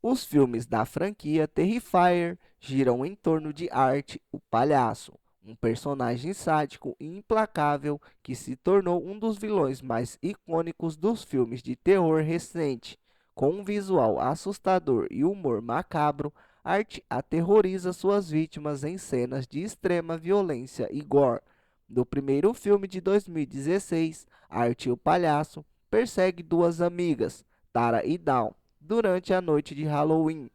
Os filmes da franquia Terrifier giram em torno de Art, o palhaço, um personagem sádico e implacável que se tornou um dos vilões mais icônicos dos filmes de terror recente. Com um visual assustador e humor macabro, Art aterroriza suas vítimas em cenas de extrema violência e gore. No primeiro filme de 2016, Art, o palhaço, persegue duas amigas, Tara e Dawn, durante a noite de Halloween.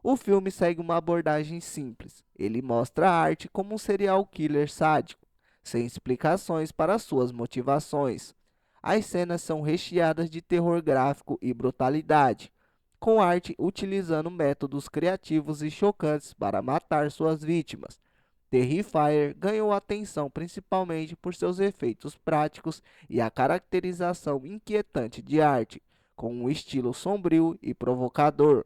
O filme segue uma abordagem simples. Ele mostra a arte como um serial killer sádico, sem explicações para suas motivações. As cenas são recheadas de terror gráfico e brutalidade, com arte utilizando métodos criativos e chocantes para matar suas vítimas. Terrifier ganhou atenção principalmente por seus efeitos práticos e a caracterização inquietante de arte, com um estilo sombrio e provocador.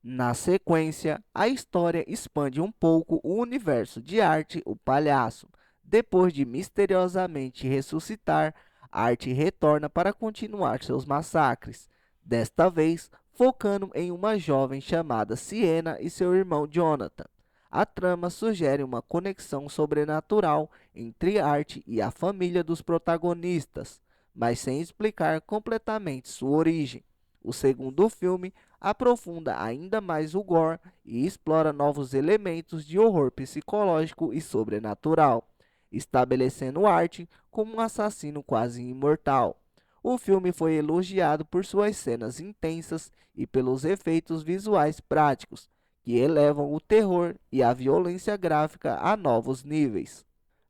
Na sequência, a história expande um pouco o universo de Art, o palhaço. Depois de misteriosamente ressuscitar, Art retorna para continuar seus massacres, desta vez focando em uma jovem chamada Sienna e seu irmão Jonathan. A trama sugere uma conexão sobrenatural entre Art e a família dos protagonistas, mas sem explicar completamente sua origem. O segundo filme aprofunda ainda mais o gore e explora novos elementos de horror psicológico e sobrenatural, estabelecendo Art como um assassino quase imortal. O filme foi elogiado por suas cenas intensas e pelos efeitos visuais práticos, que elevam o terror e a violência gráfica a novos níveis.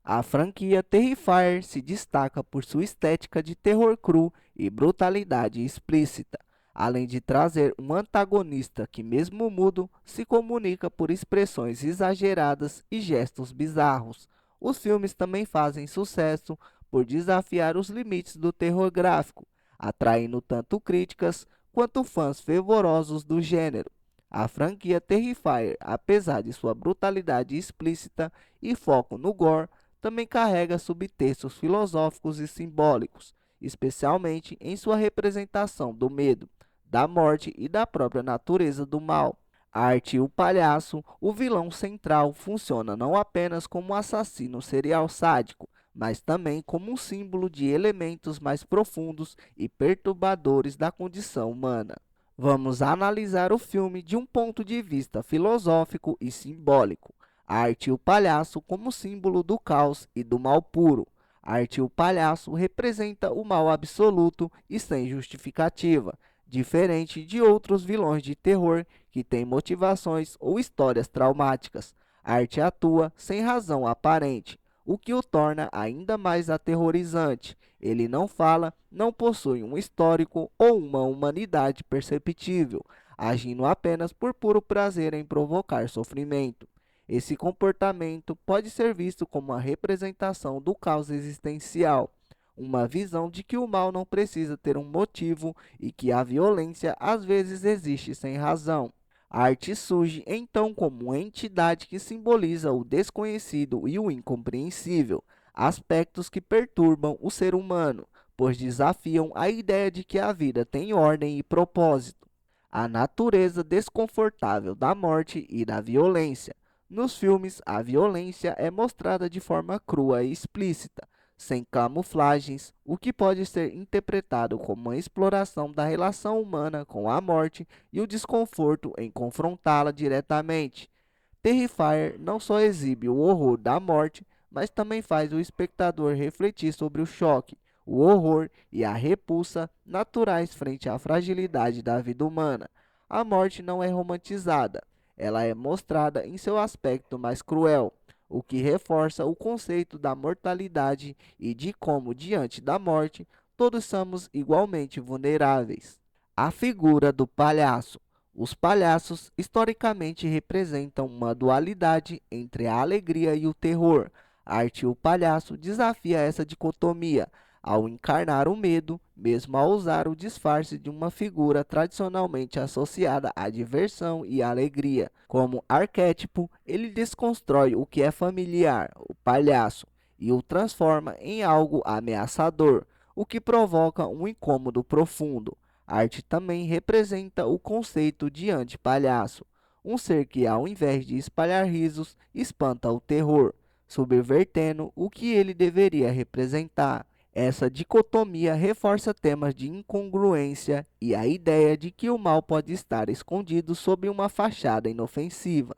A franquia Terrifier se destaca por sua estética de terror cru e brutalidade explícita, além de trazer um antagonista que, mesmo mudo, se comunica por expressões exageradas e gestos bizarros. Os filmes também fazem sucesso por desafiar os limites do terror gráfico, atraindo tanto críticas quanto fãs fervorosos do gênero. A franquia Terrifier, apesar de sua brutalidade explícita e foco no gore, também carrega subtextos filosóficos e simbólicos, especialmente em sua representação do medo, da morte e da própria natureza do mal. Art, o palhaço, o vilão central, funciona não apenas como um assassino serial sádico, mas também como um símbolo de elementos mais profundos e perturbadores da condição humana. Vamos analisar o filme de um ponto de vista filosófico e simbólico. Art, o palhaço, como símbolo do caos e do mal puro. Art, o palhaço, representa o mal absoluto e sem justificativa, diferente de outros vilões de terror que têm motivações ou histórias traumáticas. Art atua sem razão aparente, o que o torna ainda mais aterrorizante. Ele não fala, não possui um histórico ou uma humanidade perceptível, agindo apenas por puro prazer em provocar sofrimento. Esse comportamento pode ser visto como uma representação do caos existencial, uma visão de que o mal não precisa ter um motivo e que a violência às vezes existe sem razão. A arte surge então como uma entidade que simboliza o desconhecido e o incompreensível, aspectos que perturbam o ser humano, pois desafiam a ideia de que a vida tem ordem e propósito. A natureza desconfortável da morte e da violência. Nos filmes, a violência é mostrada de forma crua e explícita, sem camuflagens, o que pode ser interpretado como uma exploração da relação humana com a morte e o desconforto em confrontá-la diretamente. Terrifier não só exibe o horror da morte, mas também faz o espectador refletir sobre o choque, o horror e a repulsa naturais frente à fragilidade da vida humana. A morte não é romantizada, ela é mostrada em seu aspecto mais cruel, o que reforça o conceito da mortalidade e de como, diante da morte, todos somos igualmente vulneráveis. A figura do palhaço. Os palhaços historicamente representam uma dualidade entre a alegria e o terror. Art, o palhaço, desafia essa dicotomia ao encarnar o medo, mesmo ao usar o disfarce de uma figura tradicionalmente associada à diversão e alegria. Como arquétipo, ele desconstrói o que é familiar, o palhaço, e o transforma em algo ameaçador, o que provoca um incômodo profundo. Arte também representa o conceito de anti-palhaço, um ser que, ao invés de espalhar risos, espanta o terror, subvertendo o que ele deveria representar. Essa dicotomia reforça temas de incongruência e a ideia de que o mal pode estar escondido sob uma fachada inofensiva.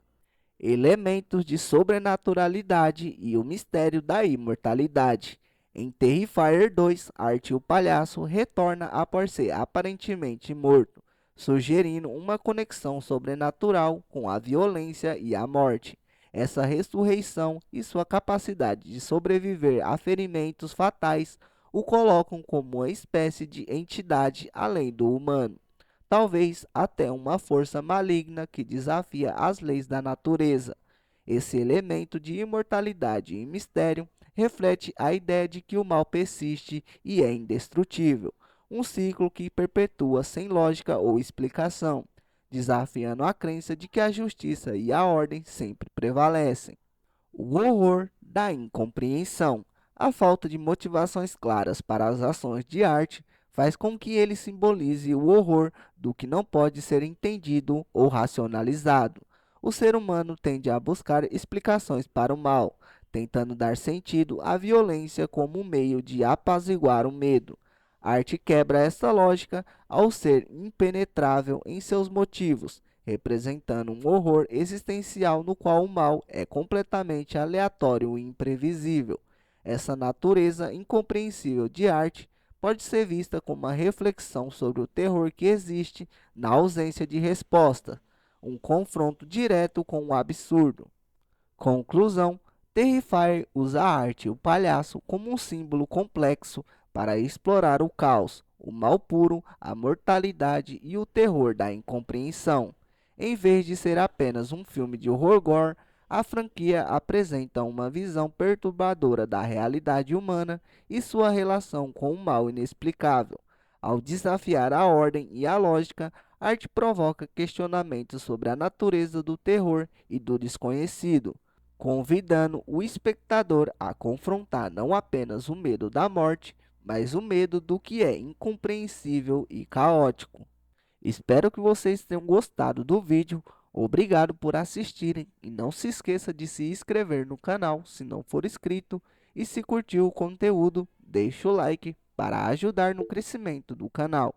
Elementos de sobrenaturalidade e o mistério da imortalidade. Em Terrifier 2, Art o Palhaço retorna após ser aparentemente morto, sugerindo uma conexão sobrenatural com a violência e a morte. Essa ressurreição e sua capacidade de sobreviver a ferimentos fatais o colocam como uma espécie de entidade além do humano, talvez até uma força maligna que desafia as leis da natureza. Esse elemento de imortalidade e mistério reflete a ideia de que o mal persiste e é indestrutível, um ciclo que perpetua sem lógica ou explicação, desafiando a crença de que a justiça e a ordem sempre prevalecem. O horror da incompreensão. A falta de motivações claras para as ações de arte faz com que ele simbolize o horror do que não pode ser entendido ou racionalizado. O ser humano tende a buscar explicações para o mal, tentando dar sentido à violência como um meio de apaziguar o medo. A arte quebra essa lógica ao ser impenetrável em seus motivos, representando um horror existencial no qual o mal é completamente aleatório e imprevisível. Essa natureza incompreensível de arte pode ser vista como uma reflexão sobre o terror que existe na ausência de resposta, um confronto direto com o absurdo. Conclusão: Terrifier usa a arte e o palhaço como um símbolo complexo para explorar o caos, o mal puro, a mortalidade e o terror da incompreensão. Em vez de ser apenas um filme de horror gore, a franquia apresenta uma visão perturbadora da realidade humana e sua relação com o mal inexplicável. Ao desafiar a ordem e a lógica, a arte provoca questionamentos sobre a natureza do terror e do desconhecido, convidando o espectador a confrontar não apenas o medo da morte, mas o medo do que é incompreensível e caótico. Espero que vocês tenham gostado do vídeo. Obrigado por assistirem e não se esqueça de se inscrever no canal se não for inscrito e se curtiu o conteúdo, deixe o like para ajudar no crescimento do canal.